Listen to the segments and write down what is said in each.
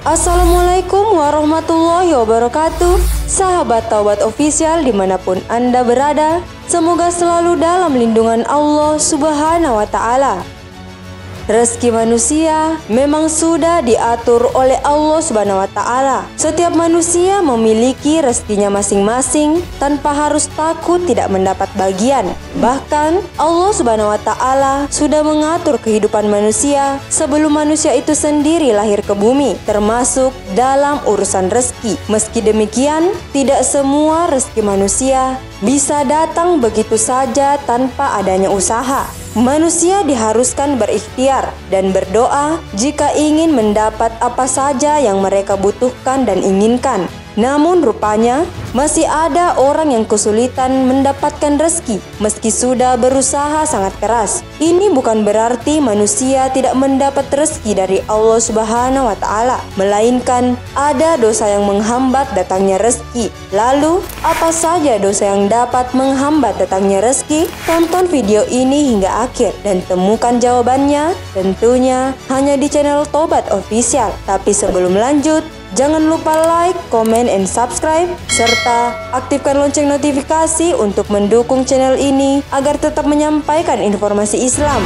Assalamualaikum warahmatullahi wabarakatuh. Sahabat Taubat Official dimanapun Anda berada, semoga selalu dalam lindungan Allah Subhanahu wa Ta'ala. Rezeki manusia memang sudah diatur oleh Allah Subhanahu wa Ta'ala. Setiap manusia memiliki rezekinya masing-masing tanpa harus takut tidak mendapat bagian. Bahkan Allah Subhanahu wa Ta'ala sudah mengatur kehidupan manusia sebelum manusia itu sendiri lahir ke bumi, termasuk dalam urusan rezeki. Meski demikian, tidak semua rezeki manusia bisa datang begitu saja tanpa adanya usaha. Manusia diharuskan berikhtiar dan berdoa jika ingin mendapat apa saja yang mereka butuhkan dan inginkan. Namun rupanya masih ada orang yang kesulitan mendapatkan rezeki meski sudah berusaha sangat keras. Ini bukan berarti manusia tidak mendapat rezeki dari Allah Subhanahu wa Ta'ala, melainkan ada dosa yang menghambat datangnya rezeki. Lalu, apa saja dosa yang dapat menghambat datangnya rezeki? Tonton video ini hingga akhir dan temukan jawabannya tentunya hanya di channel Taubat Official. Tapi sebelum lanjut, jangan lupa like, comment, and subscribe, serta aktifkan lonceng notifikasi untuk mendukung channel ini agar tetap menyampaikan informasi Islam.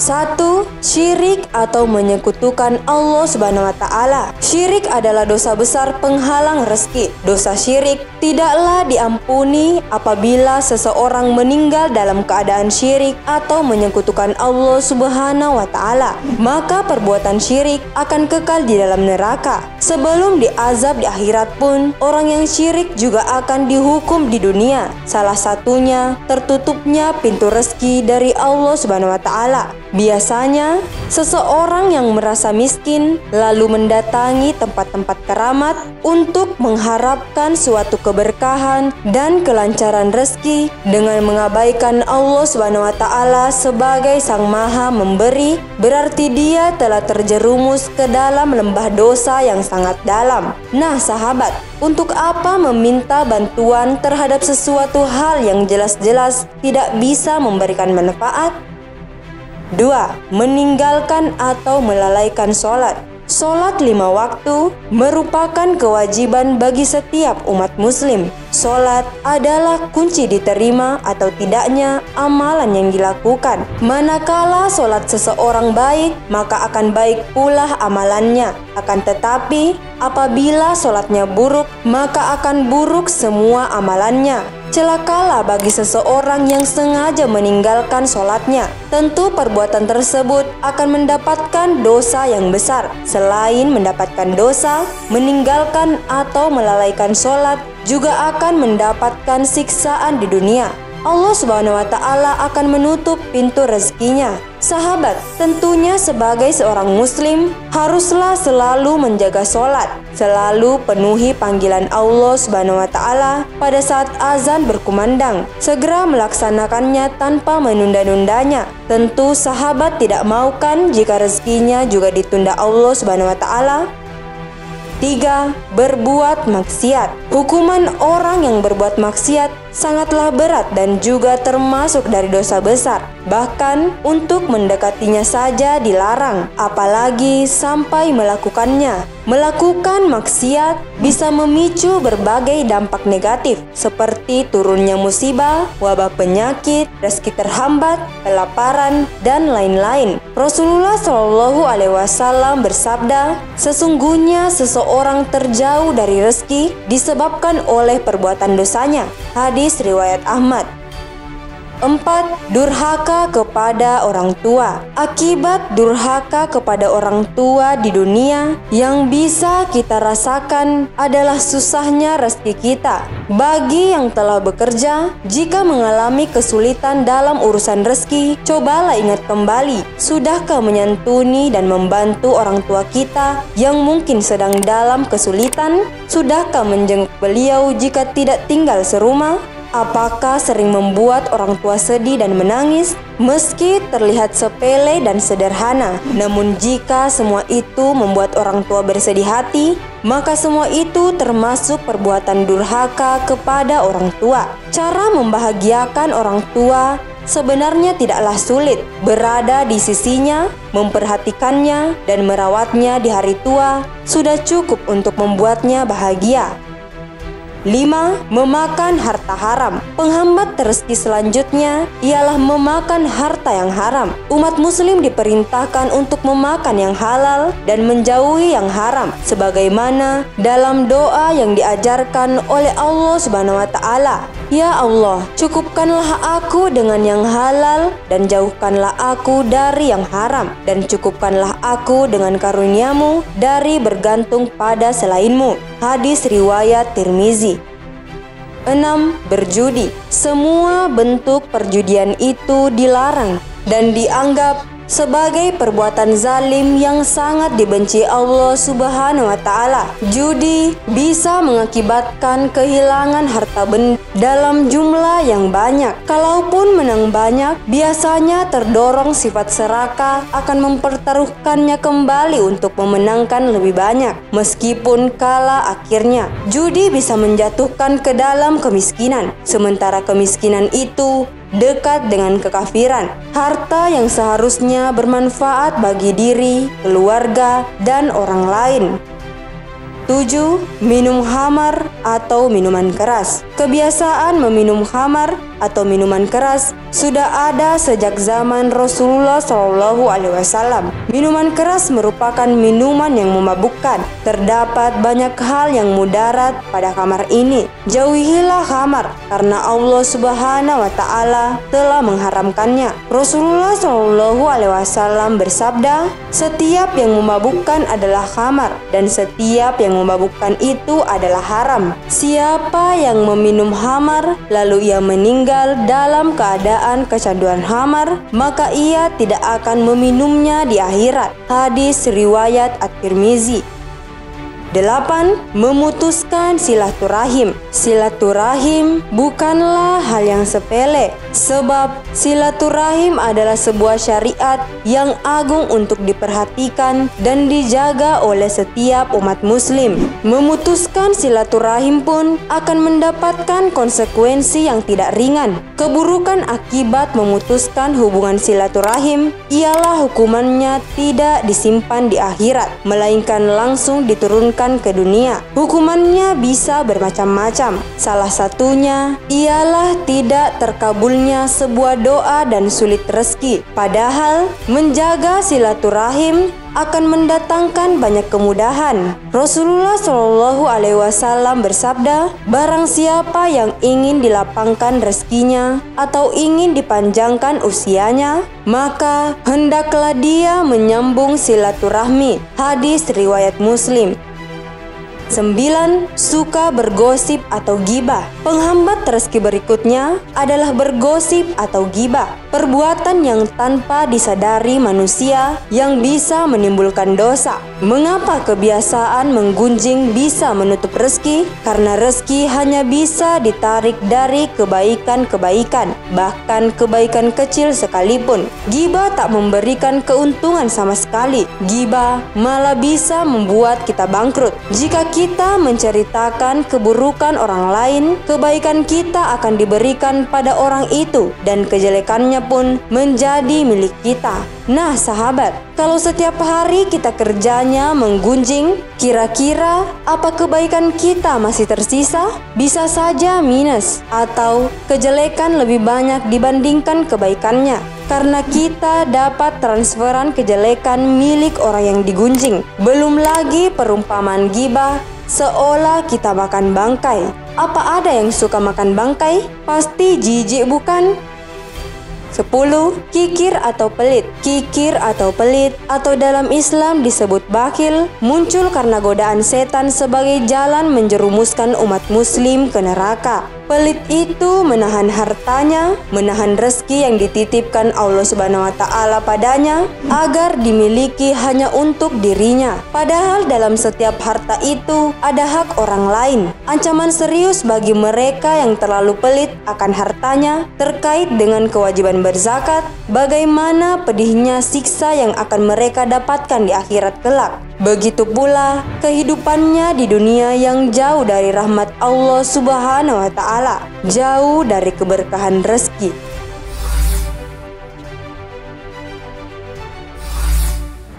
1. Syirik atau menyekutukan Allah Subhanahu wa Ta'ala. Syirik adalah dosa besar penghalang rezeki. Dosa syirik tidaklah diampuni apabila seseorang meninggal dalam keadaan syirik atau menyekutukan Allah Subhanahu wa Ta'ala. Maka perbuatan syirik akan kekal di dalam neraka. Sebelum diazab di akhirat pun, orang yang syirik juga akan dihukum di dunia. Salah satunya tertutupnya pintu rezeki dari Allah Subhanahu wa Ta'ala. Biasanya, seseorang yang merasa miskin lalu mendatangi tempat-tempat keramat untuk mengharapkan suatu keberkahan dan kelancaran rezeki dengan mengabaikan Allah Subhanahu wa Ta'ala sebagai Sang Maha Memberi, berarti dia telah terjerumus ke dalam lembah dosa yang sangat dalam. Nah, sahabat, untuk apa meminta bantuan terhadap sesuatu hal yang jelas-jelas tidak bisa memberikan manfaat? 2. Meninggalkan atau melalaikan sholat. Sholat 5 waktu merupakan kewajiban bagi setiap umat muslim. Sholat adalah kunci diterima atau tidaknya amalan yang dilakukan. Manakala sholat seseorang baik, maka akan baik pula amalannya. Akan tetapi, apabila sholatnya buruk, maka akan buruk semua amalannya. Celakalah bagi seseorang yang sengaja meninggalkan sholatnya. Tentu perbuatan tersebut akan mendapatkan dosa yang besar. Selain mendapatkan dosa, meninggalkan atau melalaikan sholat juga akan mendapatkan siksaan di dunia. Allah Subhanahu wa Ta'ala akan menutup pintu rezekinya. Sahabat, tentunya sebagai seorang muslim haruslah selalu menjaga sholat, selalu penuhi panggilan Allah Subhanahu wa Ta'ala pada saat azan berkumandang, segera melaksanakannya tanpa menunda-nundanya. Tentu sahabat tidak maukan jika rezekinya juga ditunda Allah Subhanahu wa Ta'ala. 3. Berbuat maksiat. Hukuman orang yang berbuat maksiat sangatlah berat dan juga termasuk dari dosa besar. Bahkan untuk mendekatinya saja dilarang, apalagi sampai melakukannya. Melakukan maksiat bisa memicu berbagai dampak negatif seperti turunnya musibah, wabah penyakit, rezeki terhambat, kelaparan, dan lain-lain. Rasulullah Shallallahu Alaihi Wasallam bersabda, sesungguhnya seseorang terjauh dari rezeki disebabkan oleh perbuatan dosanya. Hadis riwayat Ahmad. 4. Durhaka kepada orang tua. Akibat durhaka kepada orang tua di dunia yang bisa kita rasakan adalah susahnya rezeki kita. Bagi yang telah bekerja, jika mengalami kesulitan dalam urusan rezeki, cobalah ingat kembali, sudahkah menyantuni dan membantu orang tua kita yang mungkin sedang dalam kesulitan? Sudahkah menjenguk beliau jika tidak tinggal serumah? Apakah sering membuat orang tua sedih dan menangis? Meski terlihat sepele dan sederhana, namun jika semua itu membuat orang tua bersedih hati, maka semua itu termasuk perbuatan durhaka kepada orang tua. Cara membahagiakan orang tua sebenarnya tidaklah sulit. Berada di sisinya, memperhatikannya, dan merawatnya di hari tua sudah cukup untuk membuatnya bahagia. 5. Memakan harta haram. Penghambat rezeki selanjutnya ialah memakan harta yang haram. Umat muslim diperintahkan untuk memakan yang halal dan menjauhi yang haram, sebagaimana dalam doa yang diajarkan oleh Allah Subhanahu wa Ta'ala. Ya Allah, cukupkanlah aku dengan yang halal dan jauhkanlah aku dari yang haram, dan cukupkanlah aku dengan karunia-Mu dari bergantung pada selain-Mu. Hadis riwayat Tirmizi. 6. Berjudi. Semua bentuk perjudian itu dilarang dan dianggap sebagai perbuatan zalim yang sangat dibenci Allah Subhanahu wa Ta'ala. Judi bisa mengakibatkan kehilangan harta benda dalam jumlah yang banyak. Kalaupun menang banyak, biasanya terdorong sifat serakah akan mempertaruhkannya kembali untuk memenangkan lebih banyak, meskipun kalah akhirnya. Judi bisa menjatuhkan ke dalam kemiskinan, sementara kemiskinan itu dekat dengan kekafiran. Harta yang seharusnya bermanfaat bagi diri, keluarga, dan orang lain. 7. Minum khamar atau minuman keras. Kebiasaan meminum khamar atau minuman keras sudah ada sejak zaman Rasulullah SAW. Minuman keras merupakan minuman yang memabukkan. Terdapat banyak hal yang mudarat pada khamar ini. Jauhilah khamar karena Allah Subhanahu wa Ta'ala telah mengharamkannya. Rasulullah SAW bersabda, "Setiap yang memabukkan adalah khamar dan setiap yang memabukkan itu adalah haram. Siapa yang meminum khamar lalu ia meninggal dalam keadaan kecanduan khamar, maka ia tidak akan meminumnya di akhirat." Hadis riwayat At-Tirmizi. 8. Memutuskan silaturahim. Silaturahim bukanlah hal yang sepele, sebab silaturahim adalah sebuah syariat yang agung untuk diperhatikan dan dijaga oleh setiap umat muslim. Memutuskan silaturahim pun akan mendapatkan konsekuensi yang tidak ringan. Keburukan akibat memutuskan hubungan silaturahim ialah hukumannya tidak disimpan di akhirat, melainkan langsung diturunkan ke dunia. Hukumannya bisa bermacam-macam. Salah satunya ialah tidak terkabulnya sebuah doa dan sulit rezeki. Padahal menjaga silaturahim akan mendatangkan banyak kemudahan. Rasulullah SAW bersabda, "Barang siapa yang ingin dilapangkan rezekinya atau ingin dipanjangkan usianya, maka hendaklah dia menyambung silaturahmi." Hadis riwayat Muslim. 9. Suka bergosip atau gibah. Penghambat rezeki berikutnya adalah bergosip atau gibah. Perbuatan yang tanpa disadari manusia yang bisa menimbulkan dosa. Mengapa kebiasaan menggunjing bisa menutup rezeki? Karena rezeki hanya bisa ditarik dari kebaikan-kebaikan, bahkan kebaikan kecil sekalipun. Gibah tak memberikan keuntungan sama sekali. Gibah malah bisa membuat kita bangkrut. Jika kita menceritakan keburukan orang lain, kebaikan kita akan diberikan pada orang itu dan kejelekannya pun menjadi milik kita. Nah sahabat, kalau setiap hari kita kerjanya menggunjing, kira-kira apa kebaikan kita masih tersisa? Bisa saja minus atau kejelekan lebih banyak dibandingkan kebaikannya, karena kita dapat transferan kejelekan milik orang yang digunjing. Belum lagi perumpamaan gibah seolah kita makan bangkai. Apa ada yang suka makan bangkai? Pasti jijik bukan? 10. Kikir atau pelit. Kikir atau pelit atau dalam Islam disebut bakhil muncul karena godaan setan sebagai jalan menjerumuskan umat muslim ke neraka. Pelit itu menahan hartanya, menahan rezeki yang dititipkan Allah Subhanahu wa Ta'ala padanya agar dimiliki hanya untuk dirinya. Padahal dalam setiap harta itu ada hak orang lain. Ancaman serius bagi mereka yang terlalu pelit akan hartanya terkait dengan kewajiban berzakat. Bagaimana pedihnya siksa yang akan mereka dapatkan di akhirat kelak. Begitu pula kehidupannya di dunia yang jauh dari rahmat Allah Subhanahu wa Ta'ala, jauh dari keberkahan rezeki.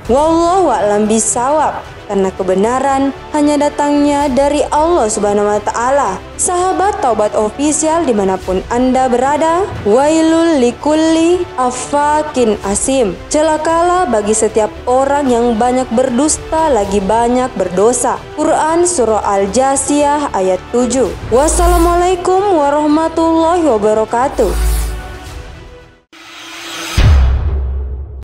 Wallahu a'lam bishawab, karena kebenaran hanya datangnya dari Allah Subhanahu wa Ta'ala. Sahabat Taubat Official dimanapun Anda berada, wailul likulli affakin asim. Celakalah bagi setiap orang yang banyak berdusta lagi banyak berdosa. Quran Surah Al-Jasiyah ayat 7. Wassalamualaikum warahmatullahi wabarakatuh.